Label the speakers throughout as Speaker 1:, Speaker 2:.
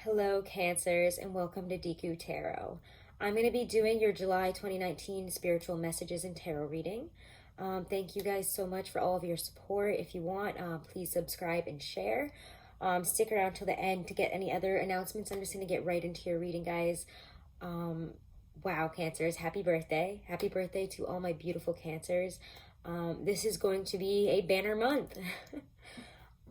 Speaker 1: Hello, Cancers, and welcome to Deku Tarot. I'm going to be doing your July 2019 spiritual messages and tarot reading. Thank you guys so much for all of your support. If you want, please subscribe and share. Stick around till the end to get any other announcements. I'm just going to get right into your reading, guys. Wow, Cancers, happy birthday. Happy birthday to all my beautiful Cancers. This is going to be a banner month.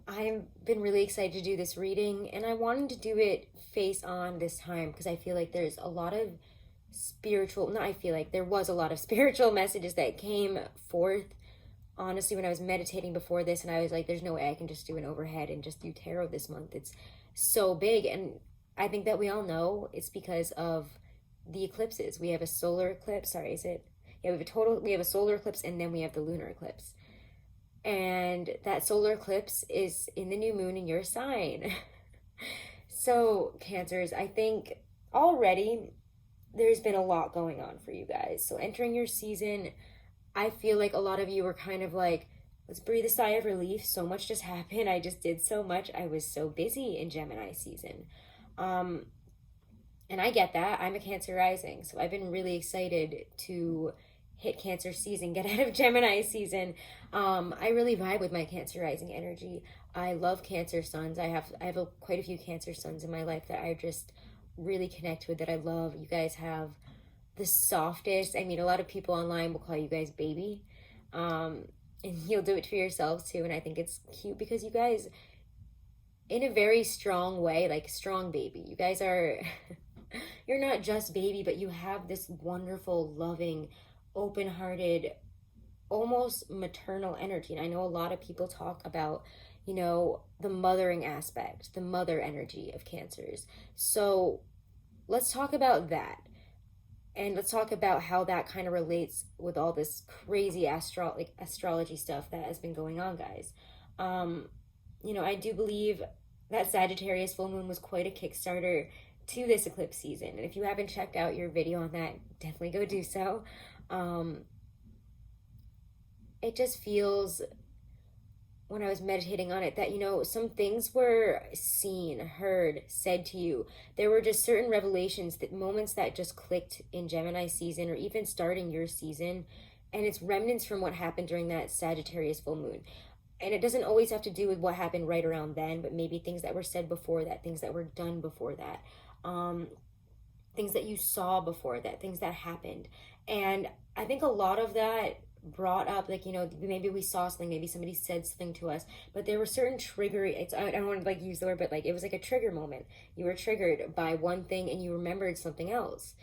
Speaker 1: I've been really excited to do this reading, and I wanted to do it face on this time because I feel like there's a lot of there was a lot of spiritual messages that came forth, honestly, when I was meditating before this, and I was like, there's no way I can just do an overhead and just do tarot this month. It's so big, and I think that we all know it's because of the eclipses. We have a solar eclipse, sorry, is it? Yeah, we have a solar eclipse, and then we have the lunar eclipse. And that solar eclipse is in the new moon in your sign. So, Cancers, I think already there's been a lot going on for you guys. So, entering your season, I feel like a lot of you were kind of like, let's breathe a sigh of relief. So much just happened. I just did so much. I was so busy in Gemini season. And I get that. I'm a Cancer rising. So, I've been really excited to hit Cancer season, get out of Gemini season. I really vibe with my Cancer rising energy. I love Cancer suns. I have quite a few Cancer suns in my life that I just really connect with, that I love. You guys have the softest, I mean, a lot of people online will call you guys baby. And you'll do it for yourselves too. And I think it's cute because you guys, in a very strong way, like strong baby, you guys are, you're not just baby, but you have this wonderful, loving, open-hearted, almost maternal energy. And I know a lot of people talk about, the mothering aspect, the mother energy of Cancers. So let's talk about that. And let's talk about how that kind of relates with all this crazy astrology stuff that has been going on, guys. I do believe that Sagittarius full moon was quite a Kickstarter to this eclipse season. And if you haven't checked out your video on that, definitely go do so. It just feels, when I was meditating on it, that some things were seen, heard, said to you. There were just certain revelations, that moments that just clicked in Gemini season, or even starting your season, and it's remnants from what happened during that Sagittarius full moon. And it doesn't always have to do with what happened right around then, but maybe things that were said before that, things that were done before that, things that you saw before that, things that happened. And I think a lot of that brought up, maybe we saw something, maybe somebody said something to us, but there were certain I don't want to use the word, but it was like a trigger moment. You were triggered by one thing and you remembered something else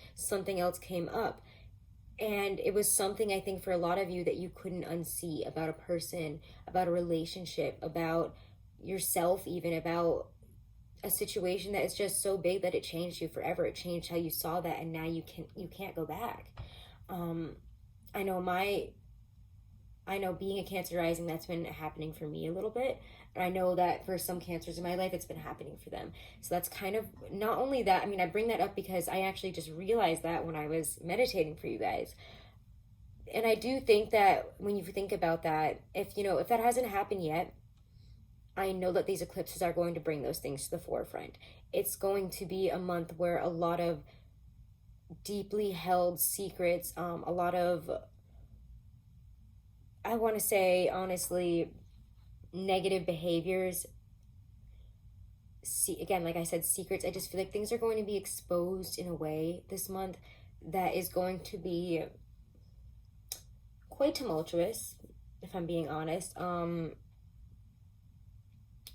Speaker 1: came up, and it was something, I think, for a lot of you that you couldn't unsee, about a person, about a relationship, about yourself, even about a situation that is just so big that it changed you forever. It changed how you saw that, and now you can't go back. I know being a Cancer rising, that's been happening for me a little bit. And I know that for some Cancers in my life, it's been happening for them. So that's kind of, not only that, I bring that up because I actually just realized that when I was meditating for you guys. And I do think that when you think about that, if that hasn't happened yet, I know that these eclipses are going to bring those things to the forefront. It's going to be a month where a lot of deeply held secrets, a lot of, I want to say, honestly, negative behaviors. Again, like I said, secrets. I just feel like things are going to be exposed in a way this month that is going to be quite tumultuous, if I'm being honest. And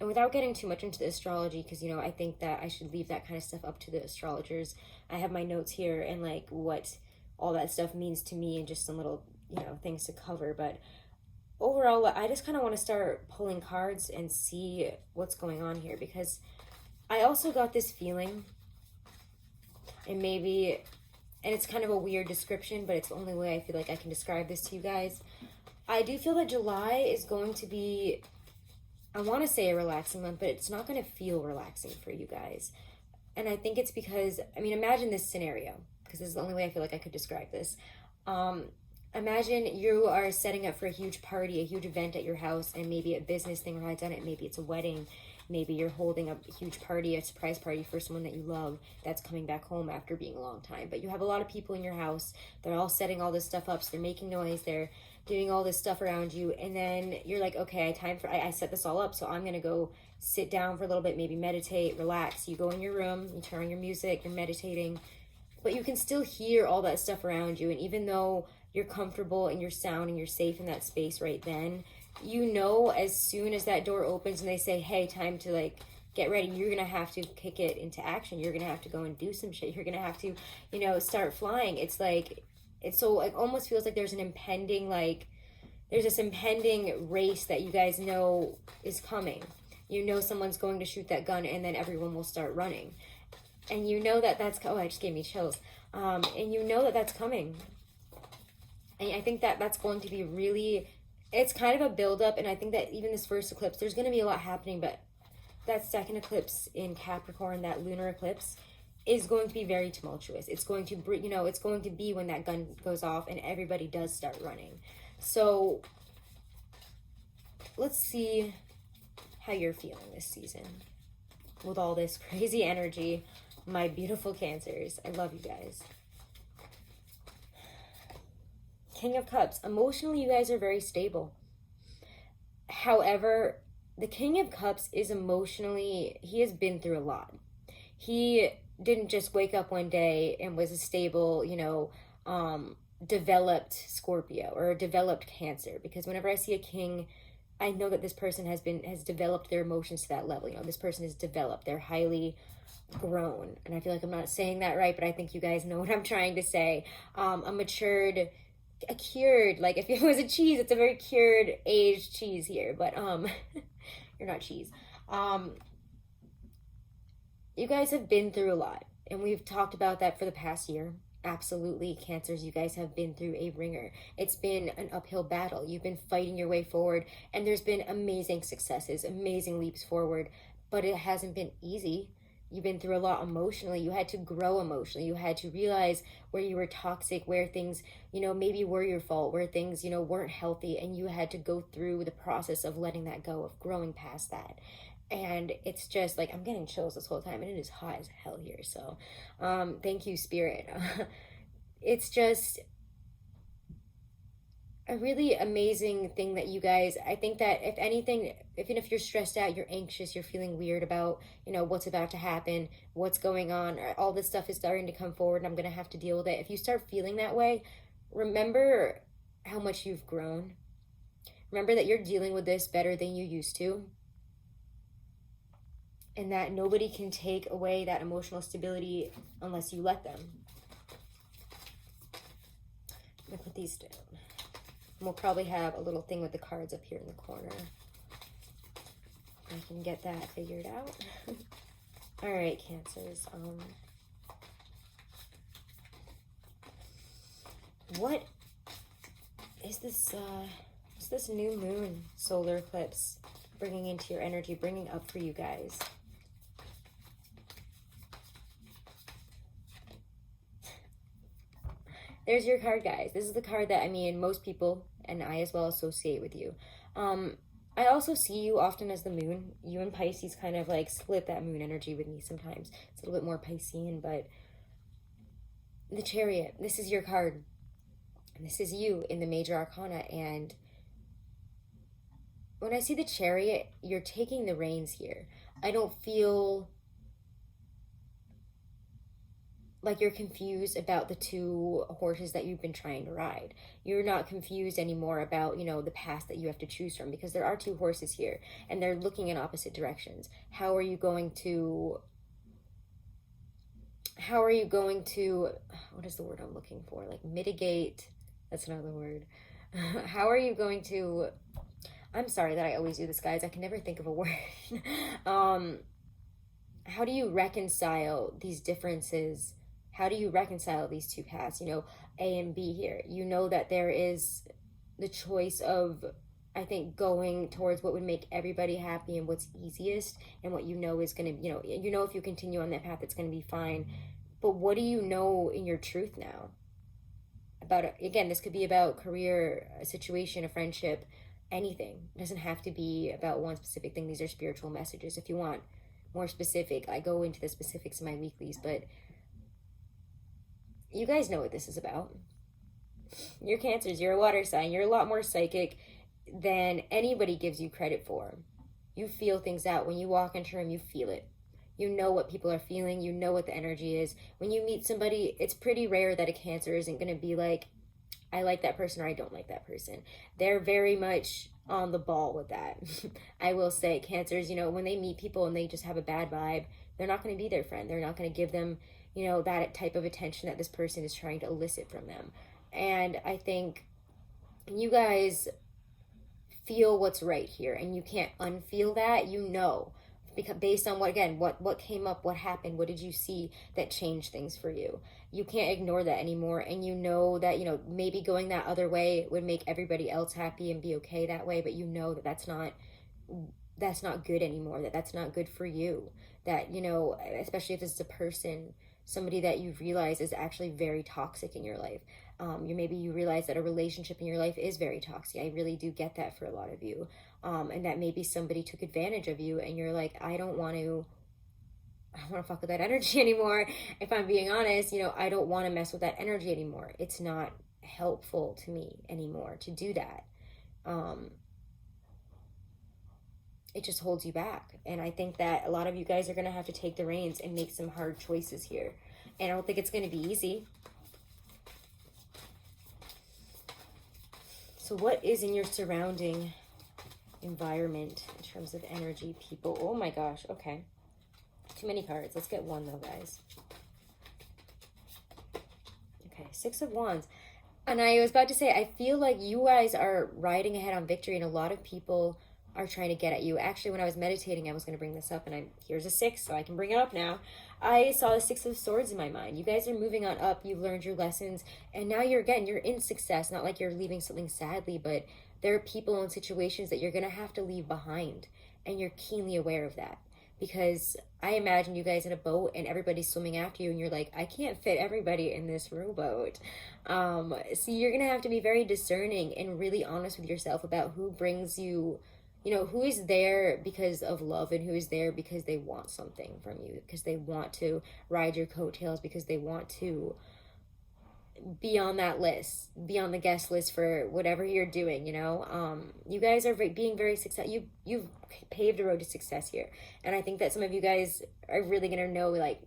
Speaker 1: without getting too much into the astrology, because, I think that I should leave that kind of stuff up to the astrologers. I have my notes here and what all that stuff means to me, and just some little, things to cover. But overall, I just kind of want to start pulling cards and see what's going on here, because I also got this feeling, and it's kind of a weird description, but it's the only way I feel like I can describe this to you guys. I do feel that July is going to be, I want to say, a relaxing month, but it's not going to feel relaxing for you guys. And I think it's because, imagine this scenario, because this is the only way I feel like I could describe this. Imagine you are setting up for a huge party, a huge event at your house, and maybe a business thing rides on it, maybe it's a wedding, Maybe you're holding a huge party, a surprise party for someone that you love that's coming back home after being a long time. But you have a lot of people in your house. They're all setting all this stuff up. So they're making noise. They're doing all this stuff around you. And then you're like, okay, I set this all up. So I'm going to go sit down for a little bit, maybe meditate, relax. You go in your room, you turn on your music, you're meditating. But you can still hear all that stuff around you. And even though you're comfortable and you're sound and you're safe in that space right then, you know, as soon as that door opens and they say, hey, time to like get ready, you're gonna have to kick it into action. You're gonna have to go and do some shit. You're gonna have to, you know, start flying. It's like, it's so, it almost feels like there's this impending race that you guys know is coming. You know someone's going to shoot that gun, and then everyone will start running. And you know that that's, oh, it just gave me chills. And you know that that's coming. And I think that that's going to be really, it's kind of a build-up. And I think that even this first eclipse, there's going to be a lot happening. But that second eclipse in Capricorn, that lunar eclipse, is going to be very tumultuous. It's going to, you know, it's going to be when that gun goes off and everybody does start running. So let's see how you're feeling this season with all this crazy energy. My beautiful Cancers, I love you guys. King of Cups, emotionally you guys are very stable. However, the King of Cups is emotionally, he has been through a lot. He didn't just wake up one day and was a stable, you know, developed Scorpio or a developed Cancer. Because whenever I see a king, I know that this person has developed their emotions to that level. You know, this person is developed. They're highly grown. And I feel like I'm not saying that right, but I think you guys know what I'm trying to say. A matured, a cured, like if it was a cheese, it's a very cured, aged cheese here. But you're not cheese. You guys have been through a lot. And we've talked about that for the past year. Absolutely, Cancers, you guys have been through a ringer. It's been an uphill battle. You've been fighting your way forward, and there's been amazing successes, amazing leaps forward, but it hasn't been easy. You've been through a lot emotionally. You had to grow emotionally. You had to realize where you were toxic, where things, you know, maybe were your fault, where things, you know, weren't healthy, and you had to go through the process of letting that go, of growing past that. And it's just like, I'm getting chills this whole time, and it is hot as hell here. So thank you, Spirit. It's just a really amazing thing that you guys, I think that if anything, even if you're stressed out, you're anxious, you're feeling weird about, you know, what's about to happen, what's going on, all this stuff is starting to come forward and I'm going to have to deal with it. If you start feeling that way, remember how much you've grown. Remember that you're dealing with this better than you used to. And that nobody can take away that emotional stability unless you let them. I'm going to put these down. And we'll probably have a little thing with the cards up here in the corner. I can get that figured out. All right, Cancers. What is this? What's this new moon solar eclipse bringing into your energy, bringing up for you guys? There's your card, guys. This is the card that, I mean, most people, and I as well, associate with you. I also see you often as the moon. You and Pisces kind of like split that moon energy with me sometimes. It's a little bit more Piscean, but the Chariot, this is your card. And this is you in the Major Arcana. And when I see the Chariot, you're taking the reins here. I don't feel like you're confused about the two horses that you've been trying to ride. You're not confused anymore about, you know, the path that you have to choose from, because there are two horses here and they're looking in opposite directions. How are you going to, what is the word I'm looking for? Like mitigate, that's another word. How are you going to, I'm sorry that I always do this, guys. I can never think of a word. How do you reconcile these differences? How do you reconcile these two paths, you know, A and B here? You know that there is the choice of, I think, going towards what would make everybody happy and what's easiest and what you know is going to, you know, if you continue on that path, it's going to be fine. But what do you know in your truth now? About, again, this could be about career, a situation, a friendship, anything. It doesn't have to be about one specific thing. These are spiritual messages. If you want more specific, I go into the specifics in my weeklies, but you guys know what this is about. You're Cancers, you're a water sign, you're a lot more psychic than anybody gives you credit for. You feel things out. When you walk into a room, you feel it. You know what people are feeling, you know what the energy is. When you meet somebody, it's pretty rare that a Cancer isn't going to be like, I like that person or I don't like that person. They're very much on the ball with that. I will say, Cancers, you know, when they meet people and they just have a bad vibe, they're not going to be their friend. They're not going to give them, you know, that type of attention that this person is trying to elicit from them. And I think you guys feel what's right here, and you can't unfeel that. You know, because based on what came up, what happened, what did you see that changed things for you. You can't ignore that anymore, and you know that, you know, maybe going that other way would make everybody else happy and be okay that way, but you know that that's not good anymore, that's not good for you. That, you know, especially if this is a person, somebody that you realize is actually very toxic in your life. Maybe you realize that a relationship in your life is very toxic. I really do get that for a lot of you. And that maybe somebody took advantage of you and you're like, I don't want to fuck with that energy anymore. If I'm being honest, you know, I don't want to mess with that energy anymore. It's not helpful to me anymore to do that. It just holds you back. And I think that a lot of you guys are going to have to take the reins and make some hard choices here. And I don't think it's going to be easy. So what is in your surrounding environment in terms of energy, people? Oh my gosh, okay. Too many cards. Let's get one though, guys. Okay, Six of Wands. And I was about to say, I feel like you guys are riding ahead on victory, and a lot of people are trying to get at you. Actually, when I was meditating, I was going to bring this up, and here's a 6, so I can bring it up now. I saw the 6 of Swords in my mind. You guys are moving on up. You've learned your lessons, and now you're in success. Not like you're leaving something sadly, but there are people and situations that you're going to have to leave behind, and you're keenly aware of that. Because I imagine you guys in a boat and everybody's swimming after you, and you're like, I can't fit everybody in this rowboat. So you're going to have to be very discerning and really honest with yourself about who brings you, you know, who is there because of love and who is there because they want something from you, because they want to ride your coattails, because they want to be on that list, be on the guest list for whatever you're doing, you know. You guys are being very successful. You've paved a road to success here. And I think that some of you guys are really going to know, like,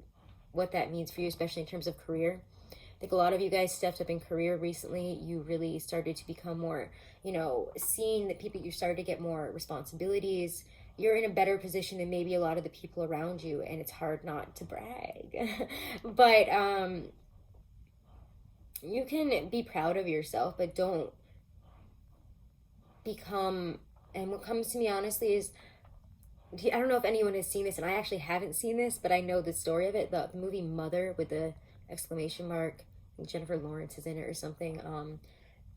Speaker 1: what that means for you, especially in terms of career. I think a lot of you guys stepped up in career recently. You really started to become more, you know, seeing that people, you started to get more responsibilities. You're in a better position than maybe a lot of the people around you, and it's hard not to brag. But you can be proud of yourself, but don't become, and what comes to me honestly is, I don't know if anyone has seen this, and I actually haven't seen this, but I know the story of it, the movie Mother with the exclamation mark, Jennifer Lawrence is in it or something.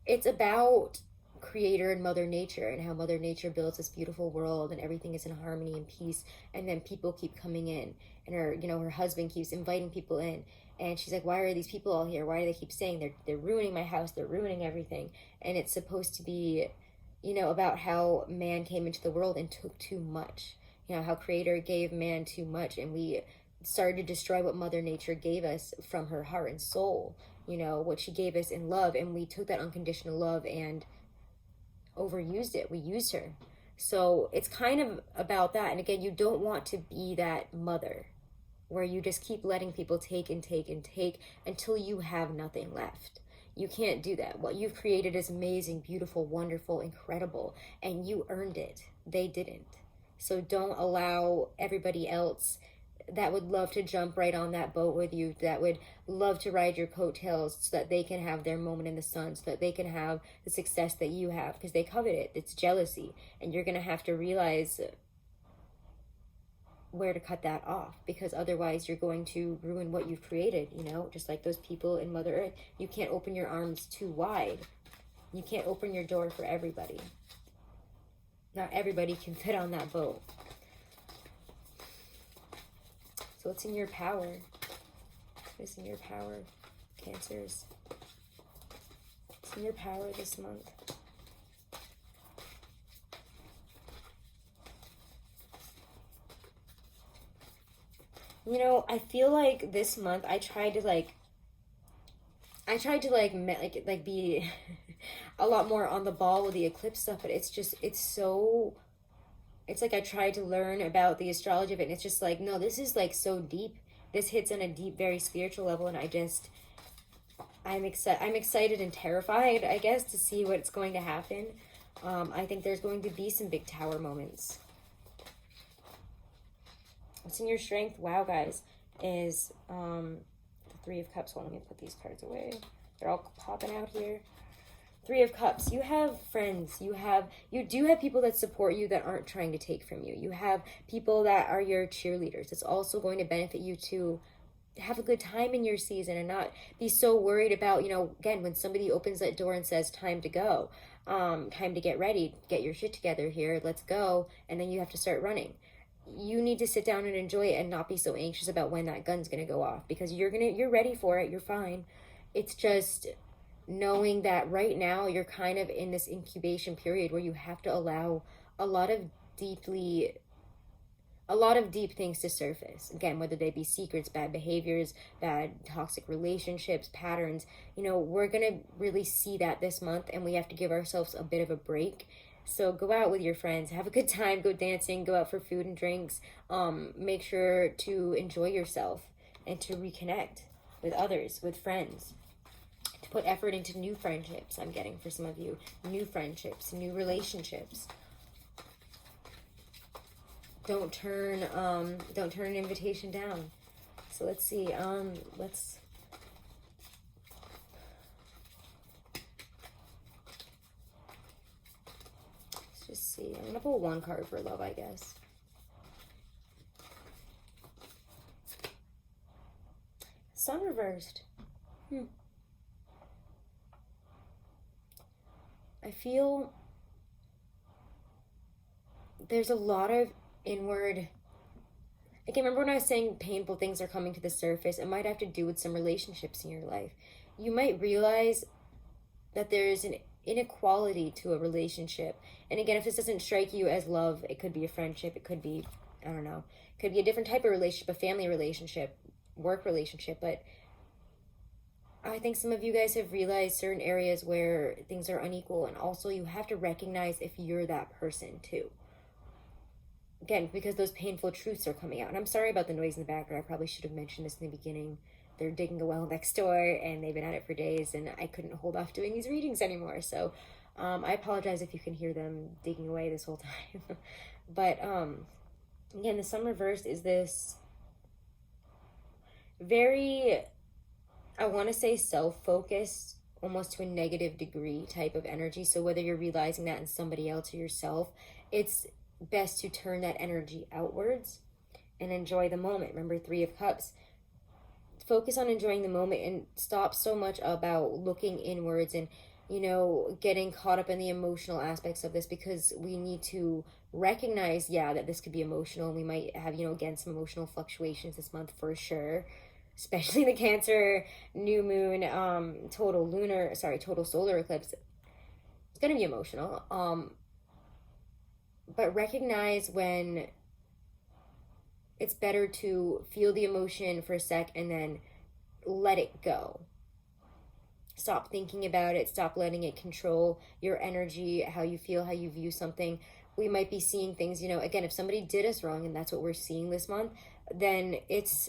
Speaker 1: It's about creator and Mother Nature, and how Mother Nature builds this beautiful world and everything is in harmony and peace, and then people keep coming in, and her husband keeps inviting people in, and she's like, why are these people all here? Why do they keep saying they're ruining my house, they're ruining everything? And it's supposed to be, you know, about how man came into the world and took too much, you know, how creator gave man too much, and we started to destroy what Mother Nature gave us from her heart and soul, you know, what she gave us in love, and we took that unconditional love and overused it. We used her. So it's kind of about that. And again, you don't want to be that mother where you just keep letting people take and take and take until you have nothing left. You can't do that. What you've created is amazing, beautiful, wonderful, incredible, and you earned it. They didn't. So don't allow everybody else that would love to jump right on that boat with you, that would love to ride your coattails so that they can have their moment in the sun, so that they can have the success that you have, because they covet it. It's jealousy. And you're going to have to realize where to cut that off, because otherwise you're going to ruin what you've created, you know, just like those people in Mother Earth. You can't open your arms too wide. You can't open your door for everybody. Not everybody can fit on that boat. So what's in your power? What's in your power, Cancers? What's in your power this month? You know, I feel like this month I tried to be a lot more on the ball with the eclipse stuff, but it's like I tried to learn about the astrology of it, and it's just like, no, this is like so deep. This hits on a deep, very spiritual level, and I'm excited and terrified, I guess, to see what's going to happen. I think there's going to be some big tower moments. What's in your strength? Wow, guys, is the Three of Cups. Hold on, let me put these cards away. They're all popping out here. Three of Cups. You have friends. You do have people that support you that aren't trying to take from you. You have people that are your cheerleaders. It's also going to benefit you to have a good time in your season and not be so worried about, again, when somebody opens that door and says, time to go, time to get ready, get your shit together here, let's go, and then you have to start running. You need to sit down and enjoy it and not be so anxious about when that gun's gonna go off, because you're ready for it, you're fine. It's just knowing that right now you're kind of in this incubation period where you have to allow a lot of deep things to surface. Again, whether they be secrets, bad behaviors, bad toxic relationships, patterns, we're going to really see that this month, and we have to give ourselves a bit of a break. So go out with your friends, have a good time, go dancing, go out for food and drinks. Make sure to enjoy yourself and to reconnect with others, with friends. To put effort into new friendships, I'm getting for some of you. New friendships, new relationships. Don't turn an invitation down. So let's see. Let's just see. I'm gonna pull one card for love, I guess. Sun reversed. I feel there's a lot of inward. I can remember when I was saying painful things are coming to the surface. It might have to do with some relationships in your life. You might realize that there is an inequality to a relationship. And again, if this doesn't strike you as love, it could be a friendship. It could be, I don't know, it could be a different type of relationship, a family relationship, work relationship. But I think some of you guys have realized certain areas where things are unequal. And also you have to recognize if you're that person too. Again, because those painful truths are coming out. And I'm sorry about the noise in the background. I probably should have mentioned this in the beginning. They're digging a well next door, and they've been at it for days, and I couldn't hold off doing these readings anymore. So I apologize if you can hear them digging away this whole time. But again, the Sun reversed is this very, I want to say, self-focused, almost to a negative degree type of energy. So whether you're realizing that in somebody else or yourself, it's best to turn that energy outwards and enjoy the moment. Remember, Three of Cups. Focus on enjoying the moment and stop so much about looking inwards and, getting caught up in the emotional aspects of this, because we need to recognize, that this could be emotional, and we might have, again, some emotional fluctuations this month for sure, especially the Cancer new moon, total solar eclipse. It's going to be emotional. But recognize when it's better to feel the emotion for a sec and then let it go. Stop thinking about it. Stop letting it control your energy, how you feel, how you view something. We might be seeing things, again, if somebody did us wrong and that's what we're seeing this month, then it's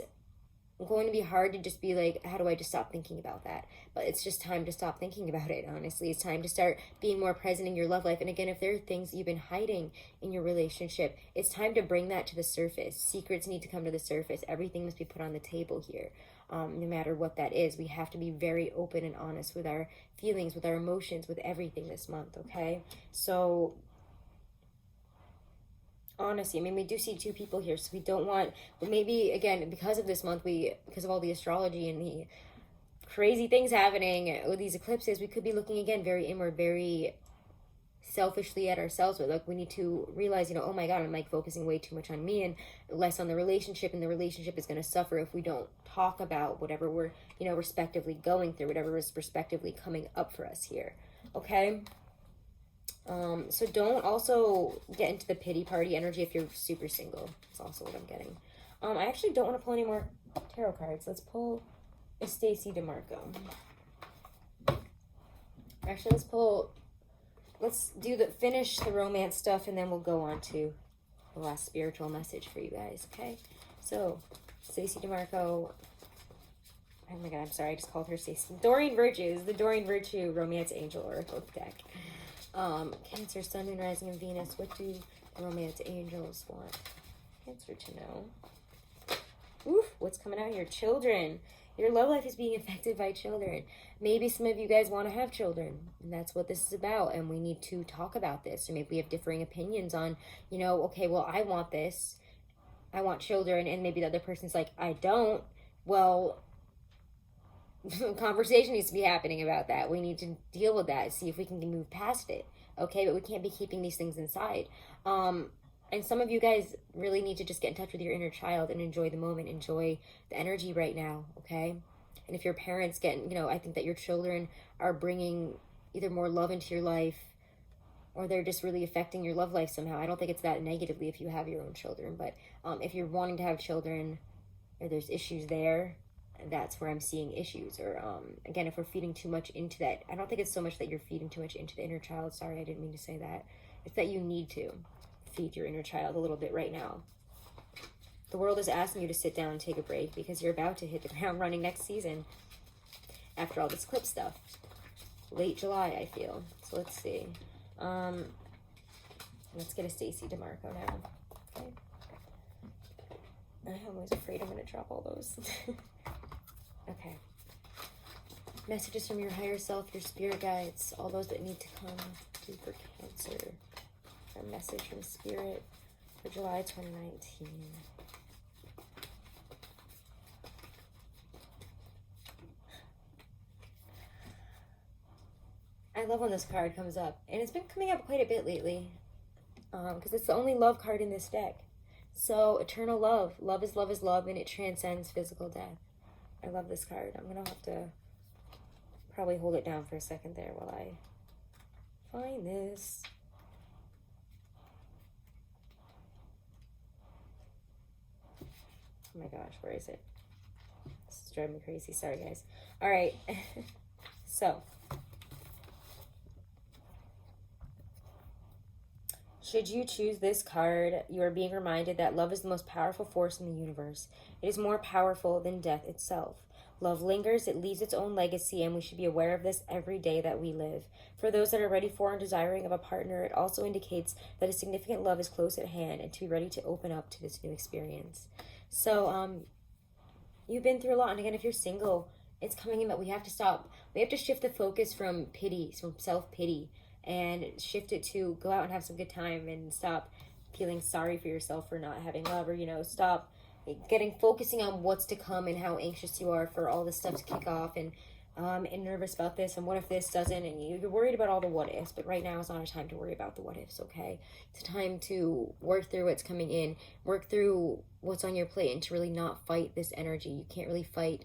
Speaker 1: going to be hard to just be like, how do I just stop thinking about that? But it's just time to stop thinking about it, honestly. It's time to start being more present in your love life. And again, if there are things you've been hiding in your relationship, it's time to bring that to the surface. Secrets need to come to the surface. Everything must be put on the table here. No matter what that is, we have to be very open and honest with our feelings, with our emotions, with everything this month, okay? So honestly, we do see two people here, so we don't want, but maybe again, because of this month, because of all the astrology and the crazy things happening with these eclipses, we could be looking again very inward, very selfishly at ourselves. But we need to realize, oh my God, I'm focusing way too much on me and less on the relationship, and the relationship is going to suffer if we don't talk about whatever we're, respectively going through, whatever is respectively coming up for us here, okay? So don't also get into the pity party energy if you're super single. That's also what I'm getting. I actually don't want to pull any more tarot cards. Let's pull a Stacey DeMarco. Actually, let's finish the romance stuff, and then we'll go on to the last spiritual message for you guys, okay? So, Stacey DeMarco, oh my god, I'm sorry, I just called her Stacey. Doreen Virtue, the Doreen Virtue Romance Angel Oracle deck. Cancer, Sun, Moon, Rising, and Venus. What do Romance Angels want Cancer to know? Oof, what's coming out here? Children. Your love life is being affected by children. Maybe some of you guys want to have children, and that's what this is about, and we need to talk about this. Or maybe we have differing opinions on, you know, okay, well, I want this. I want children, and maybe the other person's like, I don't. Well, conversation needs to be happening about that. We need to deal with that, see if we can move past it, okay? But we can't be keeping these things inside. And some of you guys really need to just get in touch with your inner child and enjoy the moment, enjoy the energy right now, okay? And if your parents get, you know, I think that your children are bringing either more love into your life, or they're just really affecting your love life somehow. I don't think it's that negatively if you have your own children, but if you're wanting to have children, or there's issues there, that's where I'm seeing issues. Or again, if we're feeding too much into that, I don't think it's so much that you're feeding too much into the inner child. Sorry, I didn't mean to say that. It's that you need to feed your inner child a little bit right now. The world is asking you to sit down and take a break, because you're about to hit the ground running next season after all this clip stuff. Late July, I feel. So let's see. Let's get a Stacey DeMarco now. Okay. I'm always afraid I'm going to drop all those. Okay. Messages from your higher self, your spirit guides, all those that need to come through for Cancer. A message from Spirit for July 2019. I love when this card comes up, and it's been coming up quite a bit lately, because it's the only love card in this deck. So, eternal love. Love is love is love, and it transcends physical death. I love this card. I'm going to have to probably hold it down for a second there while I find this. Oh my gosh, where is it? This is driving me crazy. Sorry, guys. All right. So, should you choose this card, you are being reminded that love is the most powerful force in the universe. It is more powerful than death itself. Love lingers, it leaves its own legacy, and we should be aware of this every day that we live. For those that are ready for and desiring of a partner, it also indicates that a significant love is close at hand and to be ready to open up to this new experience. So, you've been through a lot, and again, if you're single, it's coming in that we have to stop. We have to shift the focus from pity, from self-pity, and shift it to go out and have some good time, and stop feeling sorry for yourself for not having love, or, you know, stop focusing on what's to come and how anxious you are for all this stuff to kick off, and nervous about this, and what if this doesn't, and you're worried about all the what ifs. But right now is not a time to worry about the what ifs, okay? It's a time to work through what's coming in, work through what's on your plate, and to really not fight this energy. You can't really fight.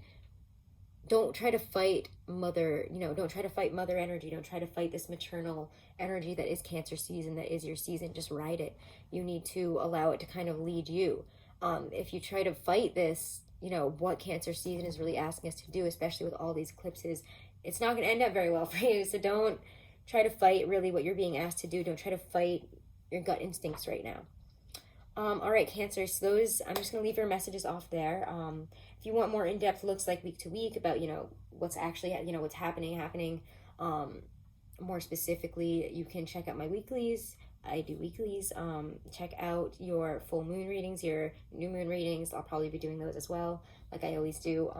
Speaker 1: Don't try to fight mother, don't try to fight mother energy. Don't try to fight this maternal energy that is Cancer season, that is your season. Just ride it. You need to allow it to kind of lead you. If you try to fight this, what Cancer season is really asking us to do, especially with all these eclipses, it's not going to end up very well for you. So don't try to fight really what you're being asked to do. Don't try to fight your gut instincts right now. All right, Cancer, so those, I'm just going to leave your messages off there. If you want more in-depth looks like week to week about, what's actually, what's happening, more specifically, you can check out my weeklies. I do weeklies. Check out your full moon readings, your new moon readings. I'll probably be doing those as well, like I always do.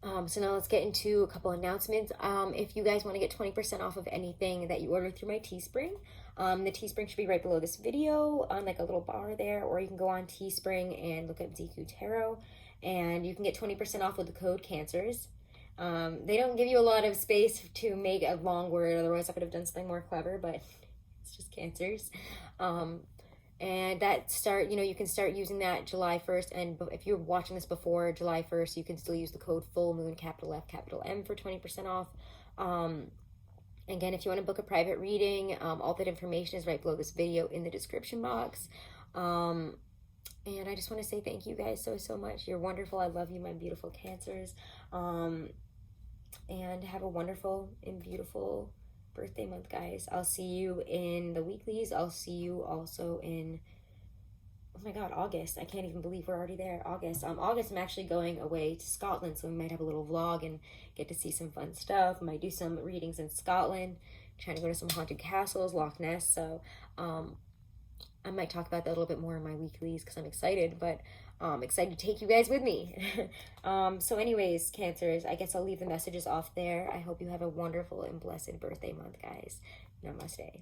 Speaker 1: So now let's get into a couple announcements. If you guys want to get 20% off of anything that you order through my Teespring, the Teespring should be right below this video on like a little bar there, or you can go on Teespring and look up Deku Tarot, and you can get 20% off with the code CANCERS. They don't give you a lot of space to make a long word, otherwise I could have done something more clever, but it's just Cancers. And that you can start using that July 1st, and if you're watching this before July 1st, you can still use the code full moon, capital F, capital M, for 20% off. Again, if you want to book a private reading, all that information is right below this video in the description box. And I just want to say thank you guys so much. You're wonderful. I love you, my beautiful Cancers. And have a wonderful and beautiful birthday month, guys. I'll see you in the weeklies. I'll see you also in, oh my god, August. I can't even believe we're already there. August. August, I'm actually going away to Scotland, so we might have a little vlog and get to see some fun stuff. I might do some readings in Scotland. I'm trying to go to some haunted castles, Loch Ness. So I might talk about that a little bit more in my weeklies because I'm excited, but excited to take you guys with me. So anyways, Cancers, I guess I'll leave the messages off there. I hope you have a wonderful and blessed birthday month, guys. Namaste.